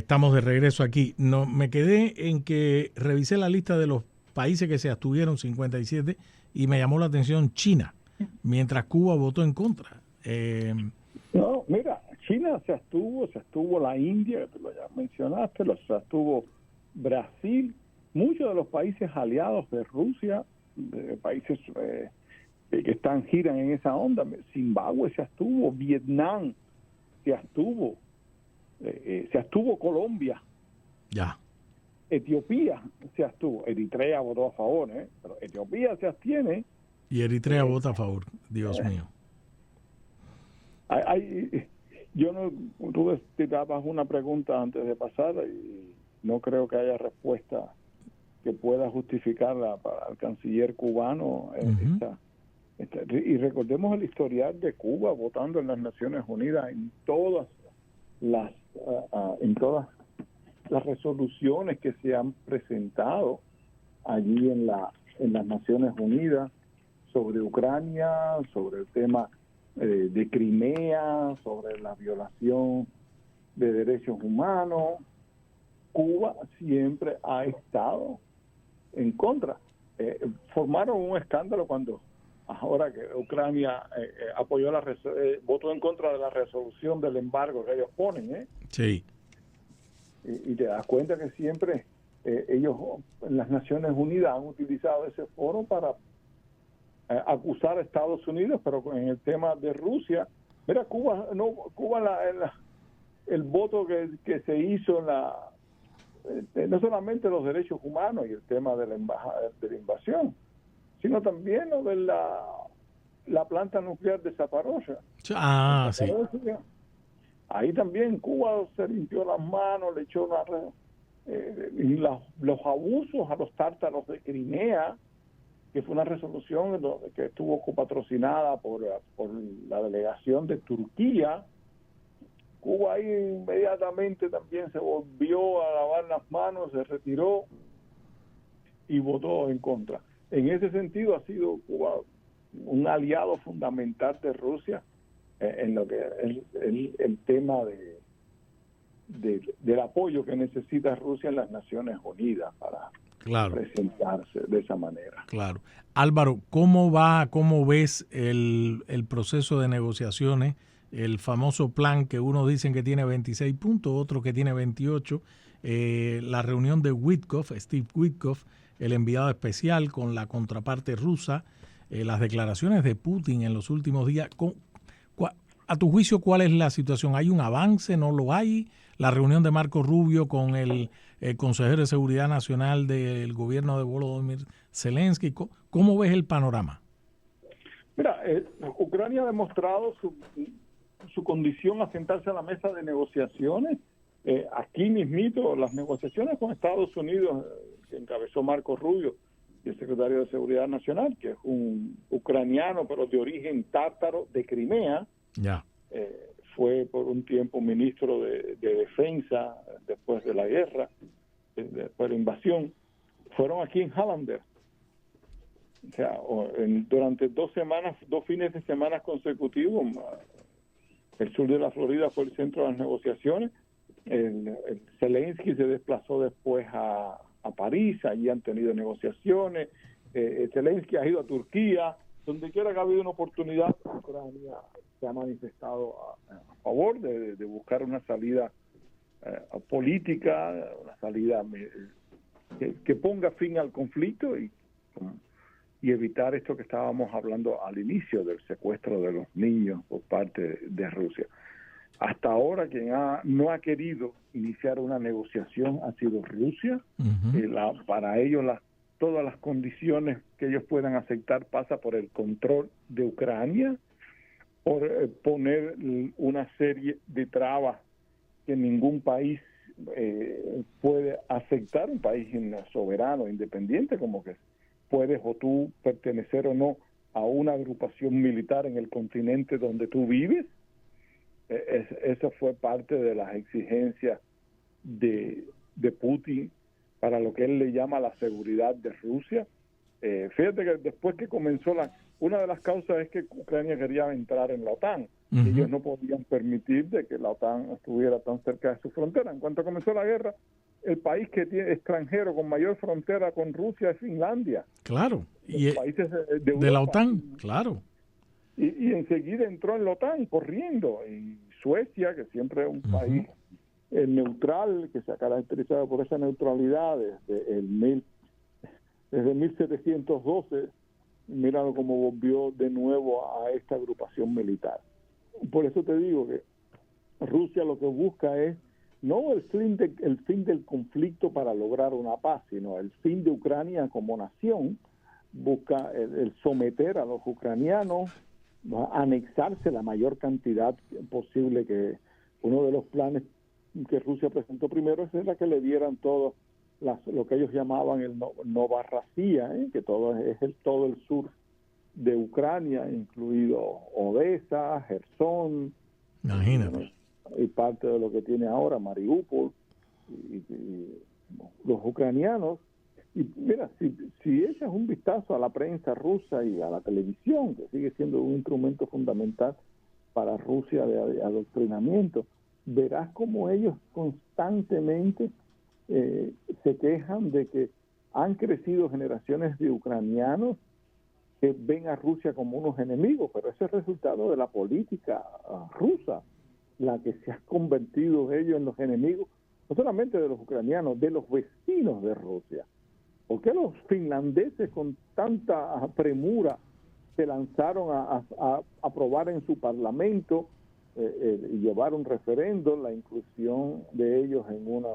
Estamos de regreso aquí. No, me quedé en que revisé la lista de los países que se abstuvieron, 57, y me llamó la atención China, mientras Cuba votó en contra. No, mira, China se abstuvo la India, que tú ya mencionaste, se abstuvo Brasil, muchos de los países aliados de Rusia, de países que giran en esa onda. Zimbabue se abstuvo, Vietnam se abstuvo Colombia, Ya. Etiopía se abstuvo, Eritrea votó a favor, pero Etiopía se abstiene. Y Eritrea vota a favor, Dios mío. Yo no, tú te dabas una pregunta antes de pasar y no creo que haya respuesta que pueda justificarla para el canciller cubano. Y recordemos el historial de Cuba votando en las Naciones Unidas en todas las resoluciones que se han presentado allí en las Naciones Unidas sobre Ucrania, sobre el tema de Crimea, sobre la violación de derechos humanos. Cuba siempre ha estado en contra. Formaron un escándalo cuando ahora que Ucrania apoyó votó en contra de la resolución del embargo que ellos ponen, Sí. Y te das cuenta que siempre ellos en las Naciones Unidas han utilizado ese foro para acusar a Estados Unidos, pero en el tema de Rusia, mira, Cuba el voto que se hizo no solamente los derechos humanos y el tema de la invasión, sino también lo de la planta nuclear de Zaporozhia. Sí. Ahí también Cuba se limpió las manos, le echó los abusos a los tártaros de Crimea, que fue una resolución que estuvo copatrocinada por la delegación de Turquía. Cuba ahí inmediatamente también se volvió a lavar las manos, se retiró y votó en contra. En ese sentido ha sido Cuba un aliado fundamental de Rusia en lo que es el tema del apoyo que necesita Rusia en las Naciones Unidas para presentarse de esa manera. Claro. Álvaro, ¿cómo ves el proceso de negociaciones? El famoso plan que unos dicen que tiene 26 puntos, otros que tiene 28. La reunión de Steve Witkoff, el enviado especial con la contraparte rusa, las declaraciones de Putin en los últimos días. A tu juicio, ¿cuál es la situación? ¿Hay un avance? ¿No lo hay? La reunión de Marco Rubio con el consejero de Seguridad Nacional del gobierno de Volodymyr Zelensky. ¿Cómo ves el panorama? Mira, Ucrania ha demostrado su condición a sentarse a la mesa de negociaciones. Aquí mismito, las negociaciones con Estados Unidos, que encabezó Marco Rubio, y el secretario de Seguridad Nacional, que es un ucraniano, pero de origen tártaro de Crimea. Ya. Fue por un tiempo ministro de Defensa después de la guerra, después de la invasión. Fueron aquí en Hallander. O sea, durante 2 fines de semana consecutivos, el sur de la Florida fue el centro de las negociaciones. El Zelensky se desplazó después a París, allí han tenido negociaciones. Zelensky ha ido a Turquía, donde quiera que ha habido una oportunidad, Ucrania se ha manifestado a favor de buscar una salida política, una salida que ponga fin al conflicto y evitar esto que estábamos hablando al inicio del secuestro de los niños por parte de Rusia. Hasta ahora quien no ha querido iniciar una negociación ha sido Rusia. Para ellos todas las condiciones que ellos puedan aceptar pasa por el control de Ucrania, por poner una serie de trabas que ningún país puede aceptar, un país soberano, independiente, como que puedes o tú pertenecer o no a una agrupación militar en el continente donde tú vives. Eso fue parte de las exigencias de Putin para lo que él le llama la seguridad de Rusia. Fíjate que después que comenzó una de las causas es que Ucrania quería entrar en la OTAN. Uh-huh. Ellos no podían permitir de que la OTAN estuviera tan cerca de su frontera. En cuanto comenzó la guerra, el país que tiene extranjero con mayor frontera con Rusia es Finlandia. Claro. Los países de Europa. De la OTAN, claro. Y enseguida entró en la OTAN corriendo. Y Suecia, que siempre es un país neutral, que se ha caracterizado por esa neutralidad desde 1712, míralo cómo volvió de nuevo a esta agrupación militar. Por eso te digo que Rusia lo que busca es no el fin del conflicto para lograr una paz, sino el fin de Ucrania como nación. Busca el someter a los ucranianos, anexarse la mayor cantidad posible. Que uno de los planes que Rusia presentó primero es la que le dieran todo lo que ellos llamaban el Novarrasia, que todo el sur de Ucrania, incluido Odessa, Jersón, imagínate, y parte de lo que tiene ahora Mariupol, y los ucranianos. Y mira, si echas un vistazo a la prensa rusa y a la televisión, que sigue siendo un instrumento fundamental para Rusia de adoctrinamiento, verás cómo ellos constantemente se quejan de que han crecido generaciones de ucranianos que ven a Rusia como unos enemigos, pero ese es el resultado de la política rusa, la que se ha convertido ellos en los enemigos, no solamente de los ucranianos, de los vecinos de Rusia. ¿Por qué los finlandeses con tanta premura se lanzaron a aprobar en su parlamento y llevar un referendo la inclusión de ellos en una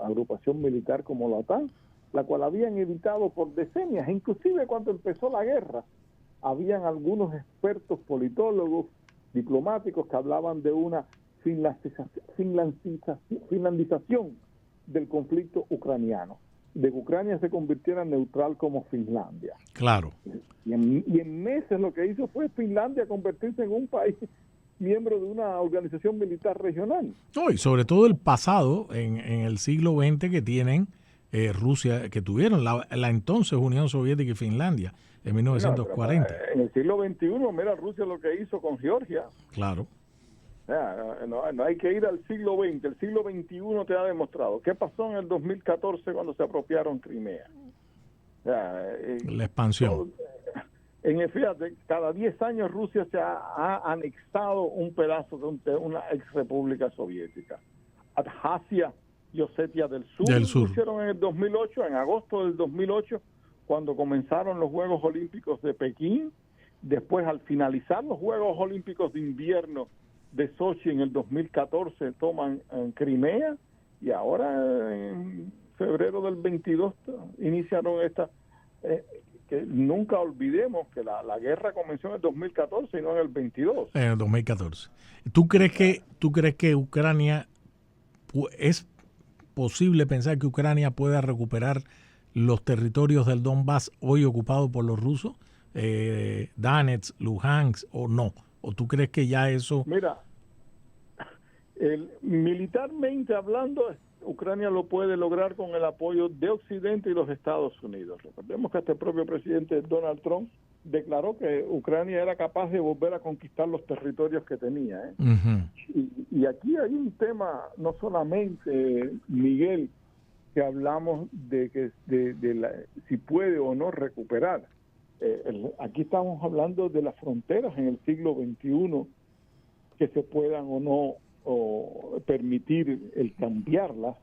agrupación militar como la OTAN, la cual habían evitado por decenias? Inclusive cuando empezó la guerra, habían algunos expertos politólogos, diplomáticos, que hablaban de una finlandización del conflicto ucraniano, de que Ucrania se convirtiera en neutral como Finlandia. Claro. Y en meses lo que hizo fue Finlandia convertirse en un país miembro de una organización militar regional. No, y sobre todo el pasado en el siglo XX que tienen Rusia, que tuvieron la entonces Unión Soviética y Finlandia en 1940. Pero en el siglo XXI, mira Rusia lo que hizo con Georgia. Claro. No hay que ir al siglo XX. El siglo XXI te ha demostrado. ¿Qué pasó en el 2014 cuando se apropiaron Crimea? La expansión. Fíjate, cada 10 años Rusia se ha anexado un pedazo de una ex república soviética. Abjasia y Osetia del Sur. Lo hicieron en el 2008, en agosto del 2008, cuando comenzaron los Juegos Olímpicos de Pekín. Después, al finalizar los Juegos Olímpicos de Invierno de Sochi en el 2014, toman Crimea, y ahora en febrero del 22 iniciaron esta... que nunca olvidemos que la guerra comenzó en el 2014 y no en el 22. En el 2014. ¿Tú crees que Ucrania, es posible pensar que Ucrania pueda recuperar los territorios del Donbass hoy ocupados por los rusos? Donetsk, Luhansk, o no? ¿O tú crees que ya eso...? Mira, militarmente hablando, Ucrania lo puede lograr con el apoyo de Occidente y los Estados Unidos. Recordemos que hasta el propio presidente Donald Trump declaró que Ucrania era capaz de volver a conquistar los territorios que tenía. Y aquí hay un tema, no solamente, Miguel, que hablamos de que si puede o no recuperar. Aquí estamos hablando de las fronteras en el siglo XXI, que se puedan o no permitir el cambiarlas.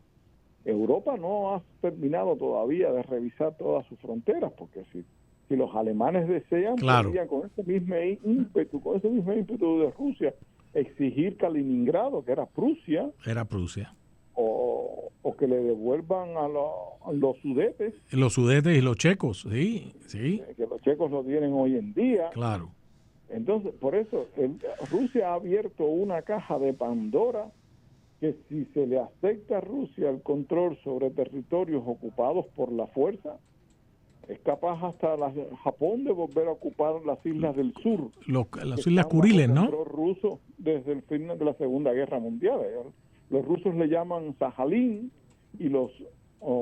Europa no ha terminado todavía de revisar todas sus fronteras, porque si los alemanes desean, claro, podrían con ese mismo ímpetu de Rusia exigir Kaliningrado, que era Prusia, o que le devuelvan a los Sudetes. Los Sudetes y los checos, sí. Que los checos lo tienen hoy en día. Claro. Entonces, por eso, Rusia ha abierto una caja de Pandora, que si se le acepta a Rusia el control sobre territorios ocupados por la fuerza, es capaz hasta Japón de volver a ocupar las islas del sur. Las islas Kuriles, ¿no? Los rusos desde el fin de la Segunda Guerra Mundial. Los rusos le llaman Sajalín y los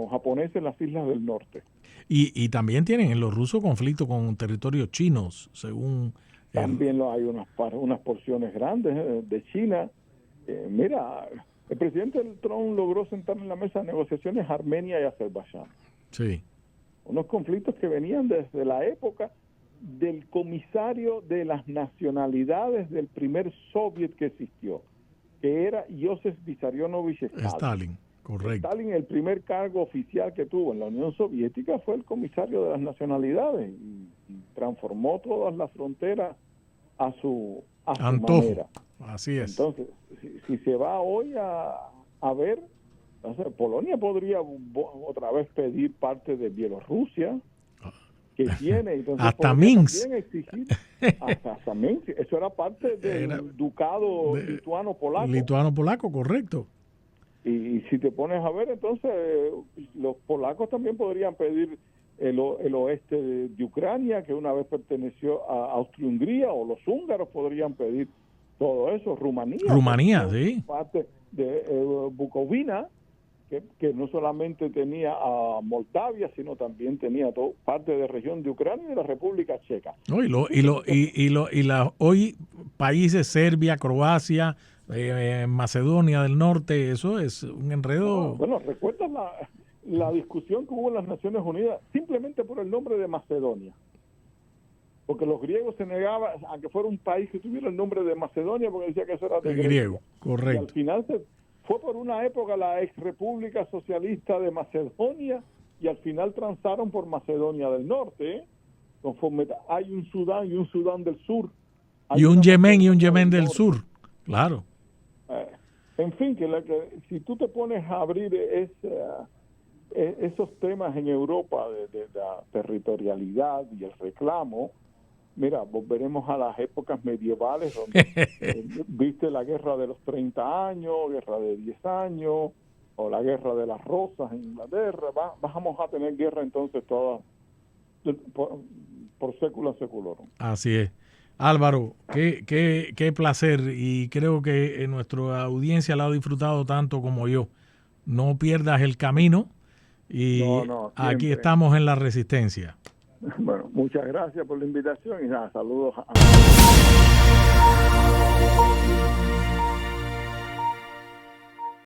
japoneses las islas del norte. Y también tienen en los rusos conflicto con territorios chinos, según... También hay unas porciones grandes de China. Mira, el presidente Trump logró sentar en la mesa de negociaciones Armenia y Azerbaiyán. Sí. Unos conflictos que venían desde la época del comisario de las nacionalidades del primer soviet que existió, que era Joseph Vissarionovich Stalin. Correcto. Stalin, el primer cargo oficial que tuvo en la Unión Soviética fue el comisario de las nacionalidades y transformó todas las fronteras a su manera. Así es. Entonces, si se va hoy a ver, entonces Polonia podría otra vez pedir parte de Bielorrusia que tiene, entonces hasta Minsk. Exigir, hasta Minsk. Eso era parte del ducado lituano-polaco. Lituano-polaco, correcto. Y si te pones a ver, entonces los polacos también podrían pedir el oeste de Ucrania, que una vez perteneció a Austria-Hungría, o los húngaros podrían pedir todo eso. Rumanía, sí. Parte de Bukovina, que no solamente tenía a Moldavia, sino también tenía parte de la región de Ucrania y de la República Checa. No, hoy países, Serbia, Croacia, Macedonia del Norte, eso es un enredo. Bueno, ¿recuerdas la discusión que hubo en las Naciones Unidas simplemente por el nombre de Macedonia? Porque los griegos se negaban a que fuera un país que tuviera el nombre de Macedonia, porque decía que eso era de griego, correcto. Y al final fue por una época la ex República Socialista de Macedonia, y al final transaron por Macedonia del Norte. Conforme hay un Sudán y un Sudán del Sur. Y un Yemen y un Yemen del Sur, claro. En fin, que si tú te pones a abrir esos temas en Europa de la territorialidad y el reclamo, mira, volveremos a las épocas medievales donde viste la guerra de los 30 años, guerra de 10 años, o la guerra de las rosas en Inglaterra. Vamos a tener guerra entonces todas por século seculorum. Así es. Álvaro, qué placer, y creo que nuestra audiencia la ha disfrutado tanto como yo. No pierdas el camino y aquí estamos en la Resistencia. Bueno, muchas gracias por la invitación y nada, saludos a